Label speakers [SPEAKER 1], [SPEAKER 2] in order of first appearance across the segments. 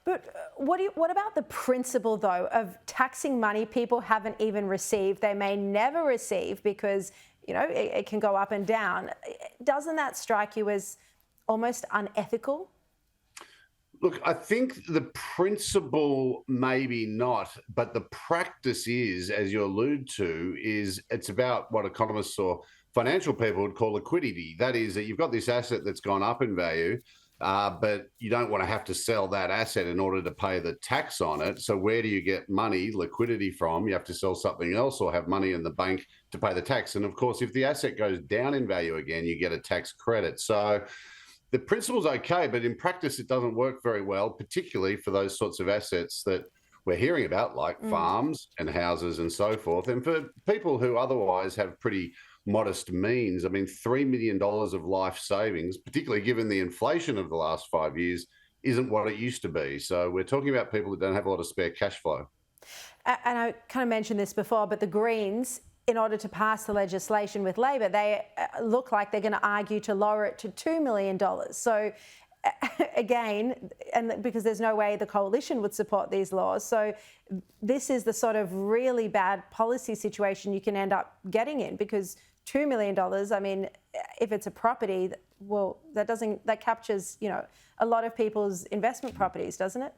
[SPEAKER 1] But what about the principle, though, of taxing money people haven't even received? They may never receive because, it can go up and down. Doesn't that strike you as almost unethical?
[SPEAKER 2] Look, I think the principle maybe not, but the practice is, as you allude to, it's about what economists or financial people would call liquidity. That is that you've got this asset that's gone up in value, but you don't want to have to sell that asset in order to pay the tax on it. So where do you get money, liquidity from? You have to sell something else or have money in the bank to pay the tax. And of course, if the asset goes down in value again, you get a tax credit. So the principle's okay, but in practice, it doesn't work very well, particularly for those sorts of assets that we're hearing about, like farms and houses and so forth. And for people who otherwise have pretty modest means, I mean, $3 million of life savings, particularly given the inflation of the last 5 years, isn't what it used to be. So we're talking about people that don't have a lot of spare cash flow.
[SPEAKER 1] And I kind of mentioned this before, but the Greens, in order to pass the legislation with Labor, they look like they're going to argue to lower it to $2 million. So again, and because there's no way the coalition would support these laws. So this is the sort of really bad policy situation you can end up getting in, because $2 million, I mean, if it's a property, well, that captures, a lot of people's investment properties, doesn't it?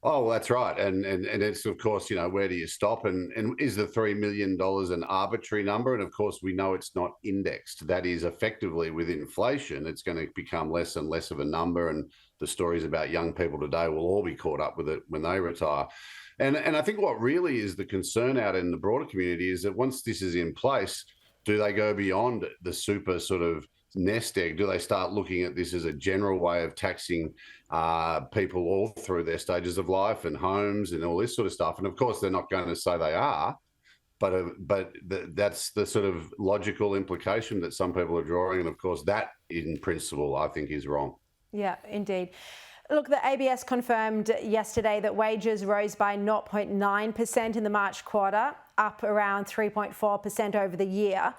[SPEAKER 2] Oh, well, that's right. And it's, of course, where do you stop? And is the $3 million an arbitrary number? And of course, we know it's not indexed. That is effectively with inflation, it's going to become less and less of a number. And the stories about young people today will all be caught up with it when they retire. And I think what really is the concern out in the broader community is that once this is in place, do they go beyond the super sort of nest egg? Do they start looking at this as a general way of taxing people all through their stages of life and homes and all this sort of stuff? And of course, they're not going to say they are, but that's the sort of logical implication that some people are drawing. And of course, that in principle, I think is wrong.
[SPEAKER 1] Yeah, indeed. Look, the ABS confirmed yesterday that wages rose by 0.9% in the March quarter, up around 3.4% over the year.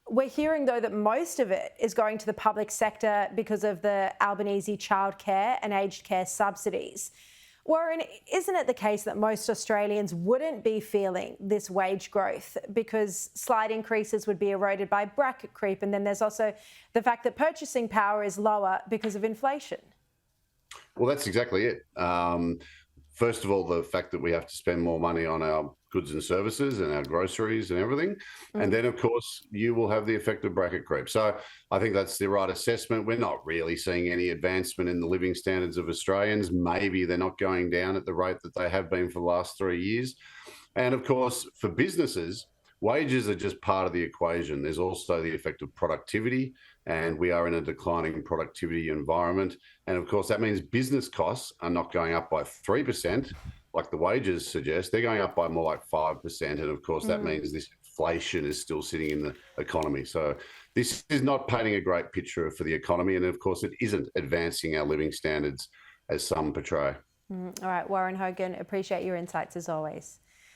[SPEAKER 1] We're hearing, though, that most of it is going to the public sector because of the Albanese childcare and aged care subsidies. Warren, isn't it the case that most Australians wouldn't be feeling this wage growth because slight increases would be eroded by bracket creep? And then there's also the fact that purchasing power is lower because of inflation.
[SPEAKER 2] Well, that's exactly it. First of all, the fact that we have to spend more money on our goods and services and our groceries and everything. And then, of course, you will have the effect of bracket creep. So I think that's the right assessment. We're not really seeing any advancement in the living standards of Australians. Maybe they're not going down at the rate that they have been for the last 3 years. And of course, for businesses, wages are just part of the equation. There's also the effect of productivity, and we are in a declining productivity environment. And of course, that means business costs are not going up by 3%, like the wages suggest. They're going up by more like 5%. And of course, that means this inflation is still sitting in the economy. So this is not painting a great picture for the economy. And of course, it isn't advancing our living standards as some portray.
[SPEAKER 1] All right, Warren Hogan, appreciate your insights as always.